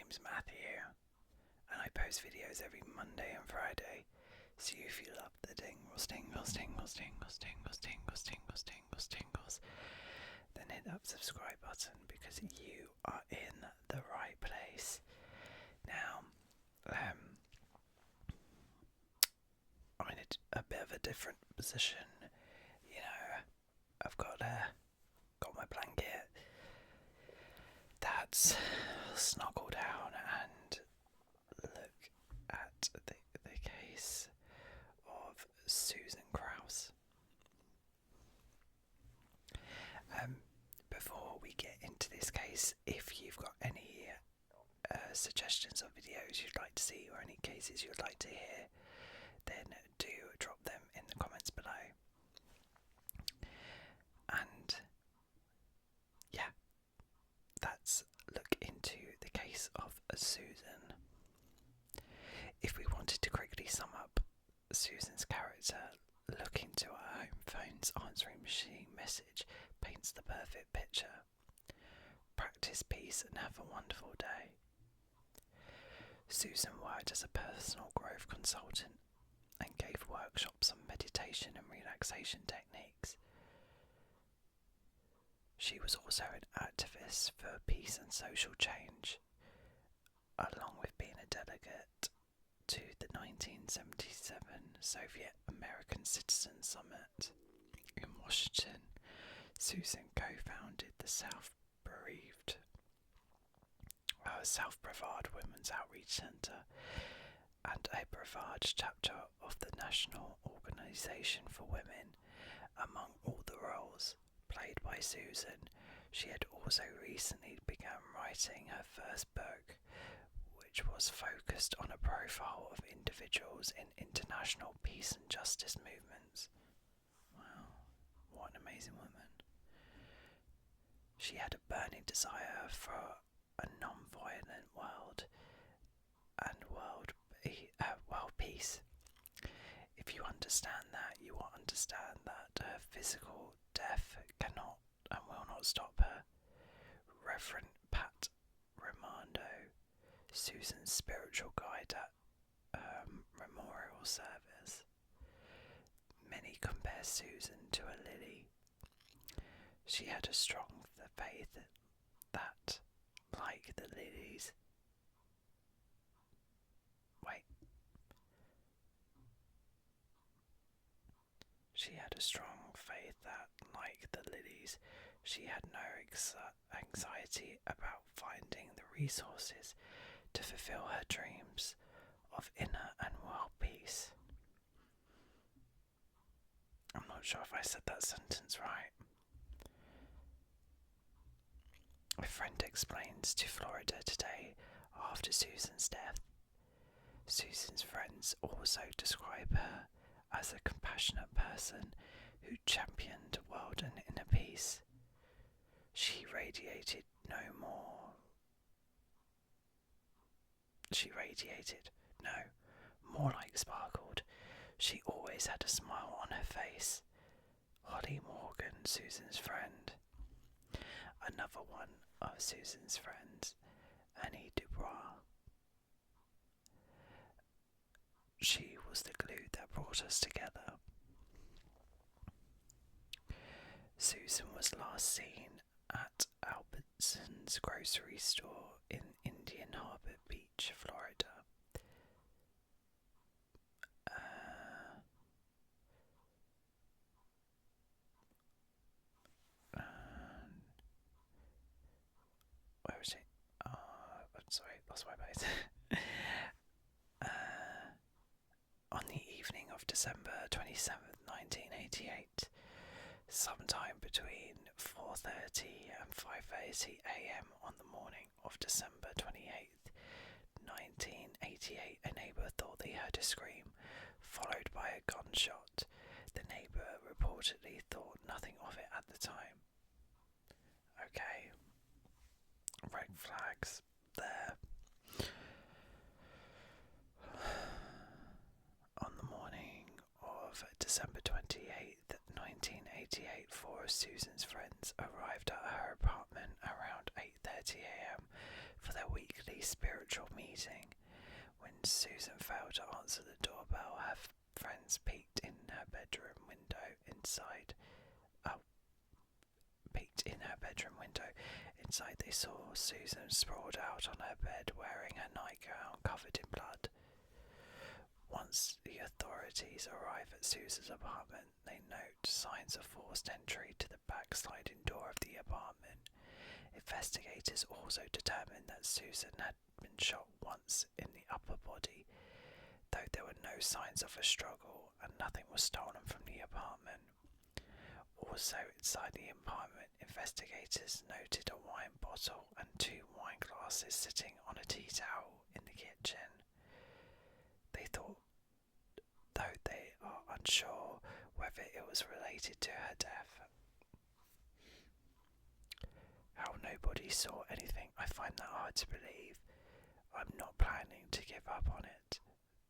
name's Matthew, and I post videos every Monday and Friday. So if you love the tingles, then hit that subscribe button because you are in the right place. Now, I'm in a bit of a different position. You know, I've got my blanket that's snuggled down, and look at the case of Susan Krauss. Before we get into this case, if you've got any suggestions of videos you'd like to see or any cases you'd like to hear, then do drop them in the comments below. And yeah, let's look into the case of Susan. If we wanted to quickly sum up Susan's character, looking to her home phone's answering machine message paints the perfect picture. Practice peace and have a wonderful day. Susan worked as a personal growth consultant and gave workshops on meditation and relaxation techniques. She was also an activist for peace and social change, along with being a delegate to the 1977 Soviet American Citizen Summit in Washington. Susan co-founded the South-Brevard Women's Outreach Centre and a Brevard chapter of the National Organization for Women. Among all the roles played by Susan, she had also recently begun writing her first book, which was focused on a profile of individuals in international peace and justice movements. Wow, what an amazing woman. She had a burning desire for a non-violent world and world peace. If you understand that, you will understand that her physical death cannot and will not stop her. Reverend Pat Romando, Susan's spiritual guide at memorial service. Many compare Susan to a lily. She had a strong faith that, like the lilies, she had no anxiety about finding the resources to fulfill her dreams of inner and world peace. I'm not sure if I said that sentence right. A friend explains to Florida Today after Susan's death. Susan's friends also describe her as a compassionate person who championed world and inner peace. She radiated more like sparkled. She always had a smile on her face. Holly Morgan, Susan's friend. Another one of Susan's friends, Annie Dubois. She was the glue that brought us together. Susan was last seen at Albertsons grocery store in Indian Harbour Beach, Florida. Where was she? I'm sorry, lost my place. On the evening of December 27th, 1988, sometime between 4:30 and 5:30 a.m. on the morning of December 28th, 1988, a neighbour thought they heard a scream, followed by a gunshot. The neighbour reportedly thought nothing of it at the time. Okay, red flags there. On the morning of December 28th, 1988, four of Susan's friends arrived at her apartment around 8:30 a.m. for their weekly spiritual meeting. When Susan failed to answer the doorbell, her friends peeked in her bedroom window. Inside, they saw Susan sprawled out on her bed, wearing her nightgown covered in blood. Once the authorities arrive at Susan's apartment, they note signs of forced entry to the backsliding door of the apartment. Investigators also determined that Susan had been shot once in the upper body, though there were no signs of a struggle and nothing was stolen from the apartment. Also inside the apartment, investigators noted a wine bottle and 2 wine glasses sitting on a tea towel in the kitchen. They thought, though they are unsure whether it was related to her death. How nobody saw anything, I find that hard to believe. I'm not planning to give up on it.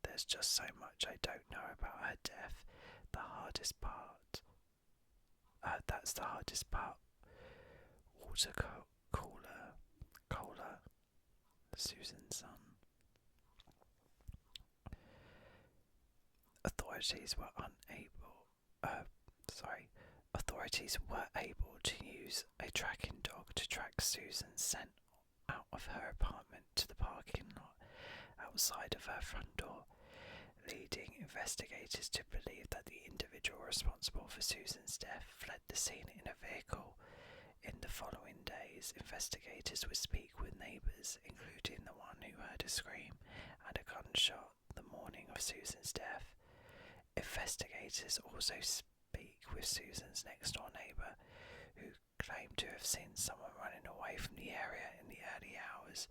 There's just so much I don't know about her death. That's the hardest part. Water cooler, Susan's son. Authorities were able to use a tracking dog to track Susan's scent out of her apartment to the parking lot outside of her front door, leading investigators to believe that the individual responsible for Susan's death fled the scene in a vehicle. In the following days, investigators would speak with neighbours, including the one who heard a scream and a gunshot the morning of Susan's death. Investigators also speak with Susan's next-door neighbour, who claimed to have seen someone running away from the area in the early hours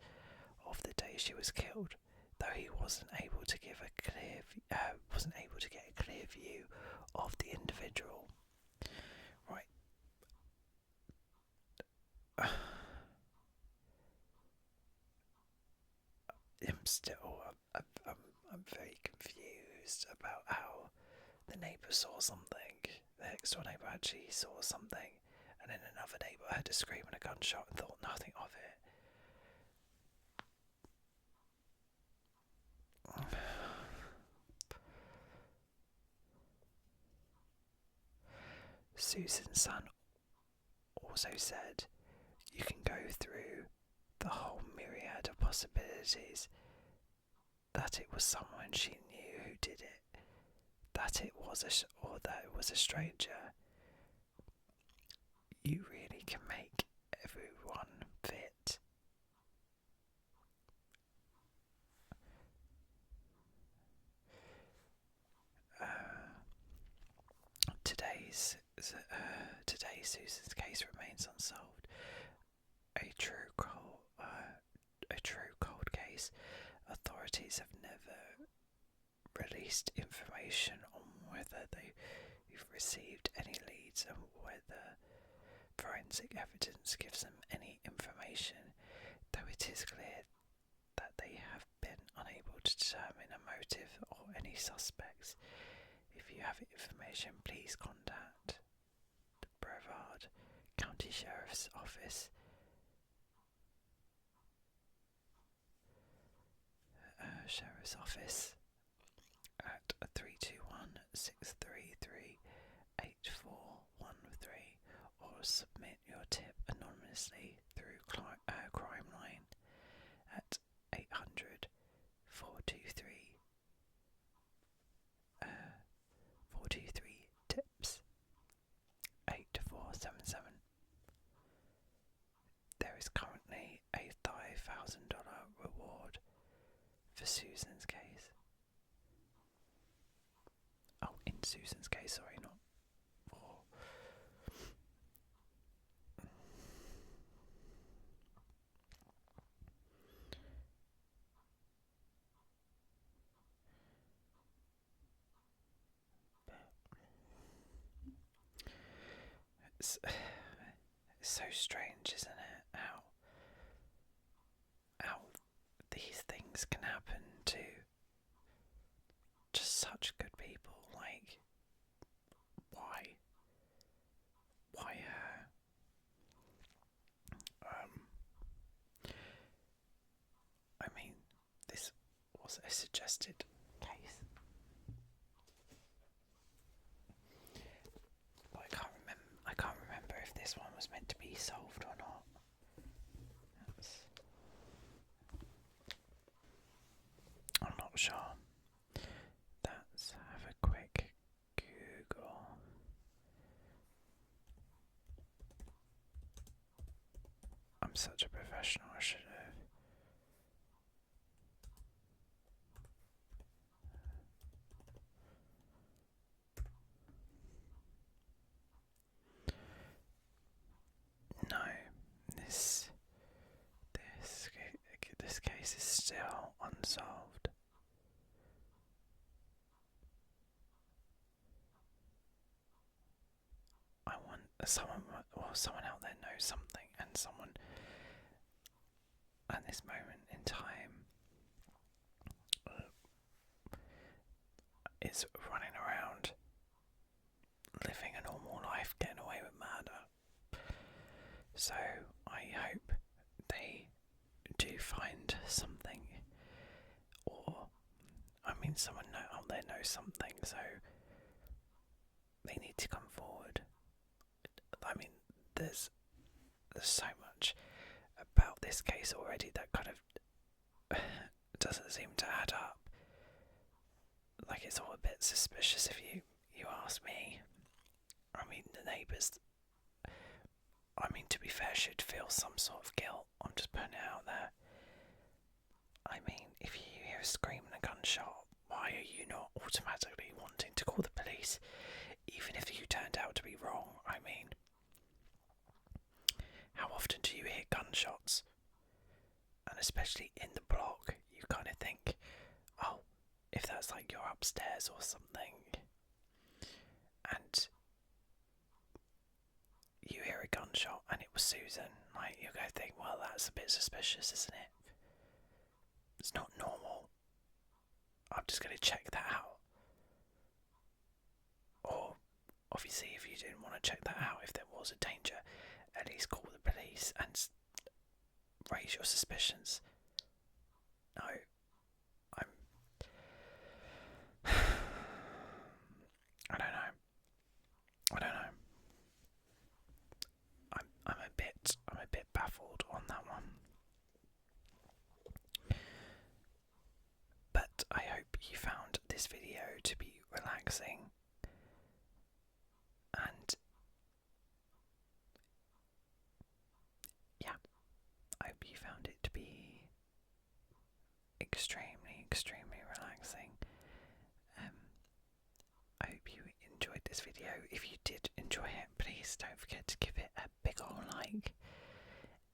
of the day she was killed, though he wasn't able to get a clear view of the individual. Right. I'm very confused about how the neighbour saw something. The next door neighbour actually saw something, and then another neighbour heard a scream and a gunshot and thought nothing of it. Susan's son also said, "You can go through the whole myriad of possibilities. That it was someone she knew who did it, that it was a stranger. You really can make everyone fit." Today Susan's case remains unsolved. A true cold case. Authorities have never released information on whether they've received any leads and whether forensic evidence gives them any information, though it is clear that they have been unable to determine a motive or any suspects. If you have information, please contact the Brevard County Sheriff's Office. At 321-633-8413, or submit your tip anonymously through Crime Line at 800 423 423 tips 8477. There is currently a $5,000 reward for Susan's case. Oh, in Susan's case, sorry, not for. It's so strange, isn't it? How these things can happen to just such good people. Like, why? I'm such a professional, I should have. No, this case is still unsolved. I want someone out there knows something, and someone at this moment in time is running around, living a normal life, getting away with murder. So I hope they do find something, or someone out there knows something, so they need to come forward. There's so much about this case already that kind of doesn't seem to add up. Like, it's all a bit suspicious if you ask me. The neighbours, to be fair, should feel some sort of guilt. I'm just putting it out there. If you hear a scream and a gunshot, why are you not automatically wanting to call the police, even if you turned out to be wrong? How often do you hear gunshots? And especially in the block, you kind of think, oh, if that's like you're upstairs or something, and you hear a gunshot and it was Susan, you're going to think, well, that's a bit suspicious, isn't it? It's not normal. I'm just going to check that out. Or, obviously, if you didn't want to check that out, if there was a danger, at least call the police and raise your suspicions. No, I don't know. I'm a bit baffled on that one. But I hope you found this video to be relaxing, and yeah, I hope you found it to be extremely, extremely relaxing. I hope you enjoyed this video. If you did enjoy it, please don't forget to give it a big ol' like.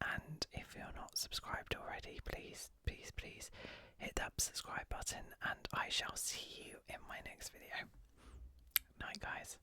And if you're not subscribed already, please hit that subscribe button, and I shall see you in my next video. Night, guys.